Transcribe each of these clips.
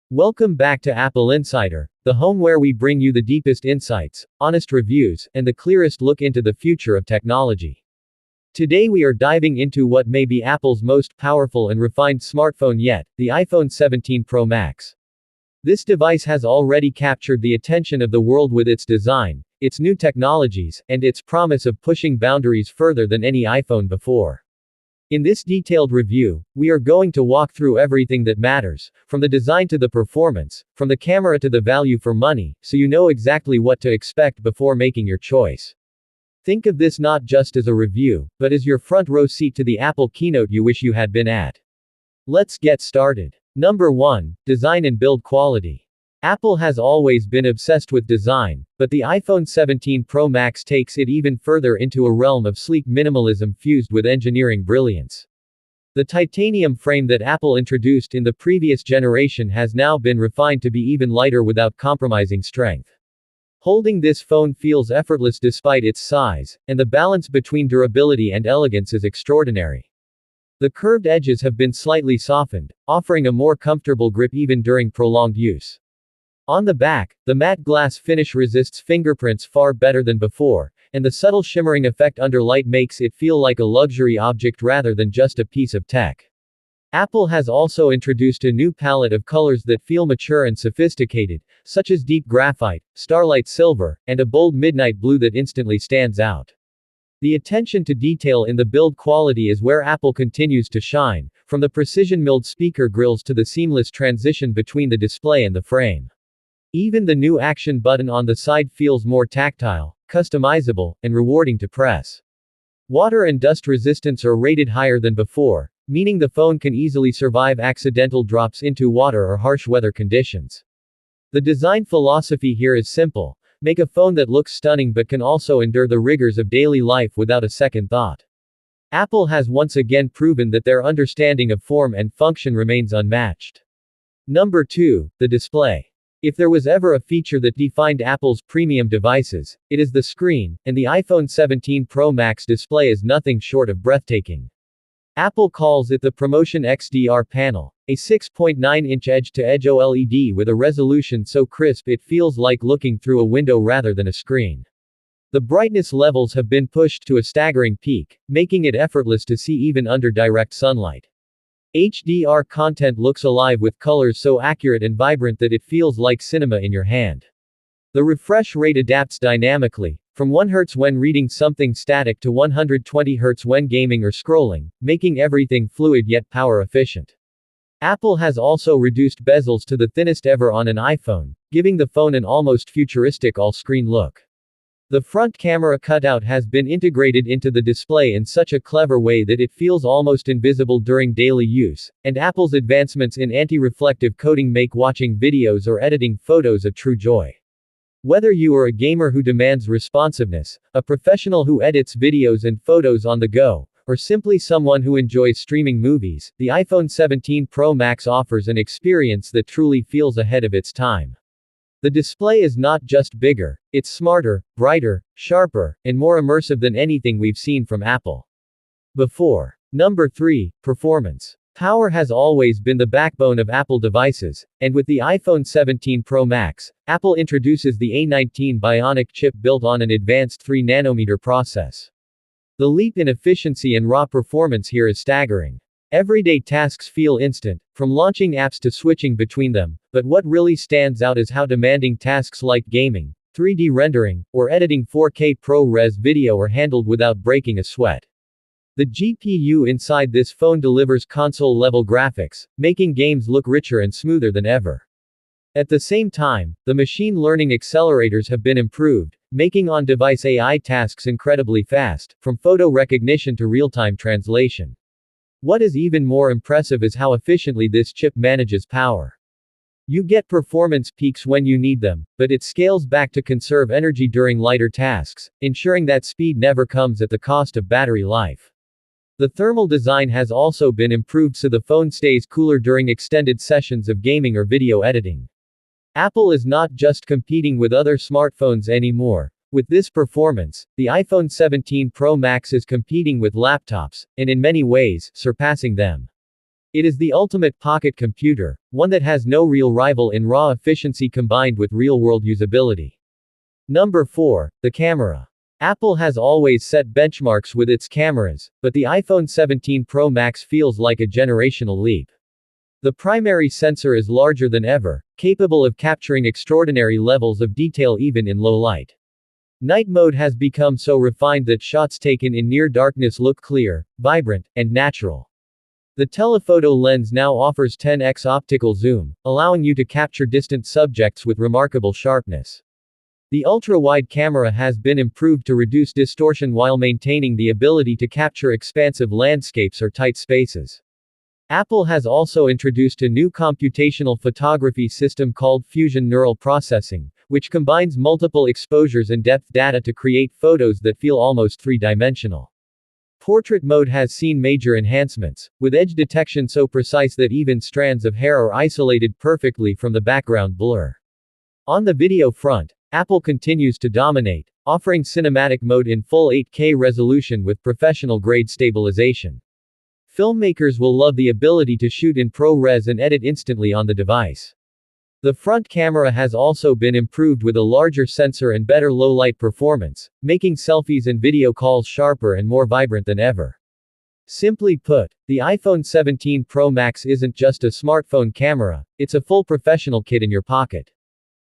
Welcome back to Apple Insider, the home where we bring you the deepest insights, honest reviews, and the clearest look into the future of technology. Today we are diving into what may be Apple's most powerful and refined smartphone yet, the iPhone 17 Pro Max. This device has already captured the attention of the world with its design, its new technologies, and its promise of pushing boundaries further than any iPhone before. In this detailed review, we are going to walk through everything that matters, from the design to the performance, from the camera to the value for money, so you know exactly what to expect before making your choice. Think of this not just as a review, but as your front row seat to the Apple keynote you wish you had been at. Let's get started. Number 1. Design and build quality. Apple has always been obsessed with design, but the iPhone 17 Pro Max takes it even further into a realm of sleek minimalism fused with engineering brilliance. The titanium frame that Apple introduced in the previous generation has now been refined to be even lighter without compromising strength. Holding this phone feels effortless despite its size, and the balance between durability and elegance is extraordinary. The curved edges have been slightly softened, offering a more comfortable grip even during prolonged use. On the back, the matte glass finish resists fingerprints far better than before, and the subtle shimmering effect under light makes it feel like a luxury object rather than just a piece of tech. Apple has also introduced a new palette of colors that feel mature and sophisticated, such as deep graphite, starlight silver, and a bold midnight blue that instantly stands out. The attention to detail in the build quality is where Apple continues to shine, from the precision-milled speaker grills to the seamless transition between the display and the frame. Even the new action button on the side feels more tactile, customizable, and rewarding to press. Water and dust resistance are rated higher than before, meaning the phone can easily survive accidental drops into water or harsh weather conditions. The design philosophy here is simple: make a phone that looks stunning but can also endure the rigors of daily life without a second thought. Apple has once again proven that their understanding of form and function remains unmatched. Number 2. The display. If there was ever a feature that defined Apple's premium devices, it is the screen, and the iPhone 17 Pro Max display is nothing short of breathtaking. Apple calls it the Promotion XDR panel, a 6.9-inch edge-to-edge OLED with a resolution so crisp it feels like looking through a window rather than a screen. The brightness levels have been pushed to a staggering peak, making it effortless to see even under direct sunlight. HDR content looks alive with colors so accurate and vibrant that it feels like cinema in your hand. The refresh rate adapts dynamically, from 1 Hz when reading something static to 120 Hz when gaming or scrolling, making everything fluid yet power efficient. Apple has also reduced bezels to the thinnest ever on an iPhone, giving the phone an almost futuristic all-screen look. The front camera cutout has been integrated into the display in such a clever way that it feels almost invisible during daily use, and Apple's advancements in anti-reflective coating make watching videos or editing photos a true joy. Whether you are a gamer who demands responsiveness, a professional who edits videos and photos on the go, or simply someone who enjoys streaming movies, the iPhone 17 Pro Max offers an experience that truly feels ahead of its time. The display is not just bigger, it's smarter, brighter, sharper, and more immersive than anything we've seen from Apple before. Number 3. Performance. Power has always been the backbone of Apple devices, and with the iPhone 17 Pro Max, Apple introduces the A19 Bionic chip built on an advanced 3nm process. The leap in efficiency and raw performance here is staggering. Everyday tasks feel instant, from launching apps to switching between them, but what really stands out is how demanding tasks like gaming, 3D rendering, or editing 4K ProRes video are handled without breaking a sweat. The GPU inside this phone delivers console-level graphics, making games look richer and smoother than ever. At the same time, the machine learning accelerators have been improved, making on-device AI tasks incredibly fast, from photo recognition to real-time translation. What is even more impressive is how efficiently this chip manages power. You get performance peaks when you need them, but it scales back to conserve energy during lighter tasks, ensuring that speed never comes at the cost of battery life. The thermal design has also been improved so the phone stays cooler during extended sessions of gaming or video editing. Apple is not just competing with other smartphones anymore. With this performance, the iPhone 17 Pro Max is competing with laptops, and in many ways, surpassing them. It is the ultimate pocket computer, one that has no real rival in raw efficiency combined with real-world usability. Number 4. The camera. Apple has always set benchmarks with its cameras, but the iPhone 17 Pro Max feels like a generational leap. The primary sensor is larger than ever, capable of capturing extraordinary levels of detail even in low light. Night mode has become so refined that shots taken in near darkness look clear, vibrant, and natural. The telephoto lens now offers 10x optical zoom, allowing you to capture distant subjects with remarkable sharpness. The ultra-wide camera has been improved to reduce distortion while maintaining the ability to capture expansive landscapes or tight spaces. Apple has also introduced a new computational photography system called Fusion Neural Processing, which combines multiple exposures and depth data to create photos that feel almost three-dimensional. Portrait mode has seen major enhancements, with edge detection so precise that even strands of hair are isolated perfectly from the background blur. On the video front, Apple continues to dominate, offering cinematic mode in full 8K resolution with professional-grade stabilization. Filmmakers will love the ability to shoot in ProRes and edit instantly on the device. The front camera has also been improved with a larger sensor and better low-light performance, making selfies and video calls sharper and more vibrant than ever. Simply put, the iPhone 17 Pro Max isn't just a smartphone camera, it's a full professional kit in your pocket.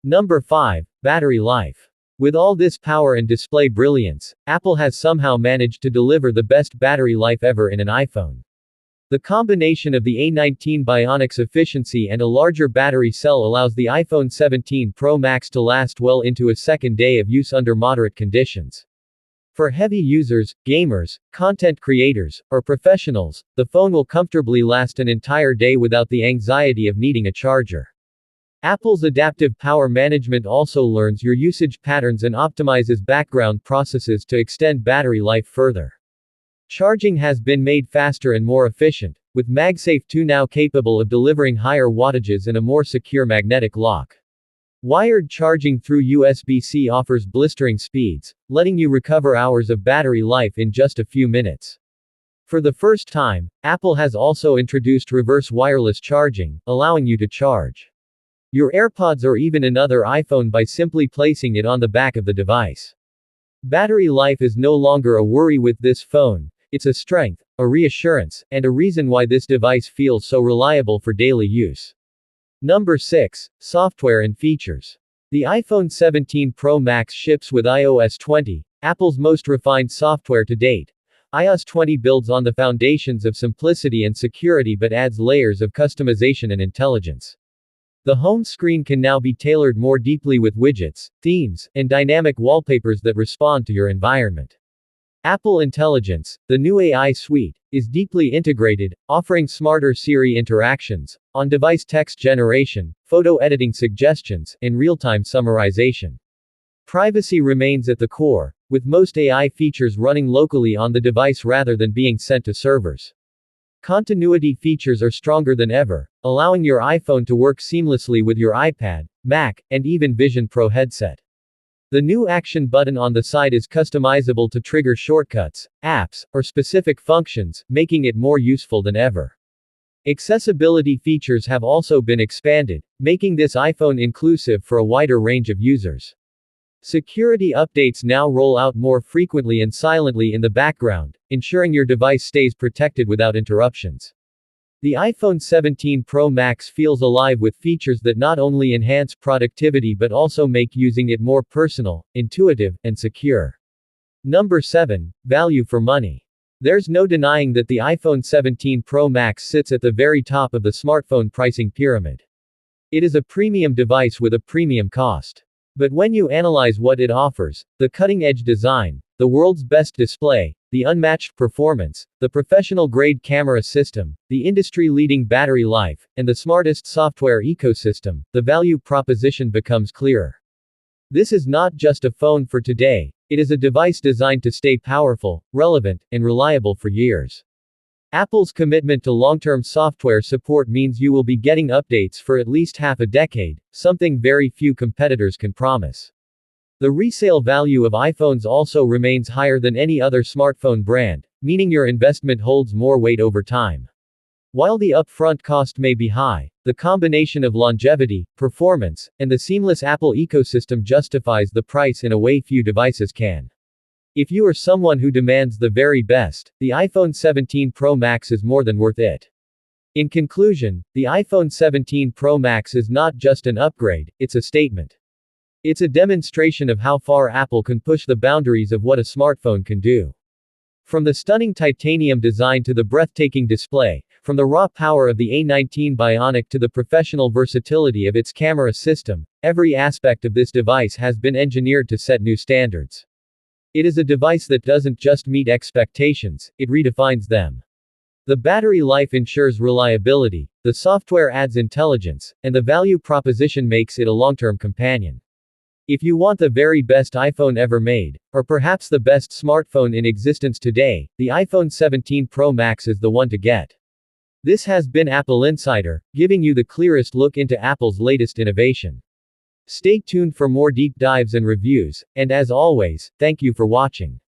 Number 5. Battery life. With all this power and display brilliance, Apple has somehow managed to deliver the best battery life ever in an iPhone. The combination of the A19 Bionics efficiency and a larger battery cell allows the iPhone 17 Pro Max to last well into a second day of use under moderate conditions. For heavy users, gamers, content creators, or professionals, the phone will comfortably last an entire day without the anxiety of needing a charger. Apple's adaptive power management also learns your usage patterns and optimizes background processes to extend battery life further. Charging has been made faster and more efficient, with MagSafe 2 now capable of delivering higher wattages and a more secure magnetic lock. Wired charging through USB-C offers blistering speeds, letting you recover hours of battery life in just a few minutes. For the first time, Apple has also introduced reverse wireless charging, allowing you to charge your AirPods or even another iPhone by simply placing it on the back of the device. Battery life is no longer a worry with this phone. It's a strength, a reassurance, and a reason why this device feels so reliable for daily use. Number 6. Software and features. The iPhone 17 Pro Max ships with iOS 20, Apple's most refined software to date. iOS 20 builds on the foundations of simplicity and security but adds layers of customization and intelligence. The home screen can now be tailored more deeply with widgets, themes, and dynamic wallpapers that respond to your environment. Apple Intelligence, the new AI suite, is deeply integrated, offering smarter Siri interactions, on-device text generation, photo editing suggestions, and real-time summarization. Privacy remains at the core, with most AI features running locally on the device rather than being sent to servers. Continuity features are stronger than ever, allowing your iPhone to work seamlessly with your iPad, Mac, and even Vision Pro headset. The new action button on the side is customizable to trigger shortcuts, apps, or specific functions, making it more useful than ever. Accessibility features have also been expanded, making this iPhone inclusive for a wider range of users. Security updates now roll out more frequently and silently in the background, ensuring your device stays protected without interruptions. The iPhone 17 Pro Max feels alive with features that not only enhance productivity but also make using it more personal, intuitive, and secure. Number 7. Value for money. There's no denying that the iPhone 17 Pro Max sits at the very top of the smartphone pricing pyramid. It is a premium device with a premium cost. But when you analyze what it offers, the cutting-edge design, the world's best display, the unmatched performance, the professional-grade camera system, the industry-leading battery life, and the smartest software ecosystem, the value proposition becomes clearer. This is not just a phone for today, it is a device designed to stay powerful, relevant, and reliable for years. Apple's commitment to long-term software support means you will be getting updates for at least half a decade, something very few competitors can promise. The resale value of iPhones also remains higher than any other smartphone brand, meaning your investment holds more weight over time. While the upfront cost may be high, the combination of longevity, performance, and the seamless Apple ecosystem justifies the price in a way few devices can. If you are someone who demands the very best, the iPhone 17 Pro Max is more than worth it. In conclusion, the iPhone 17 Pro Max is not just an upgrade, it's a statement. It's a demonstration of how far Apple can push the boundaries of what a smartphone can do. From the stunning titanium design to the breathtaking display, from the raw power of the A19 Bionic to the professional versatility of its camera system, every aspect of this device has been engineered to set new standards. It is a device that doesn't just meet expectations, it redefines them. The battery life ensures reliability, the software adds intelligence, and the value proposition makes it a long-term companion. If you want the very best iPhone ever made, or perhaps the best smartphone in existence today, the iPhone 17 Pro Max is the one to get. This has been Apple Insider, giving you the clearest look into Apple's latest innovation. Stay tuned for more deep dives and reviews, and as always, thank you for watching.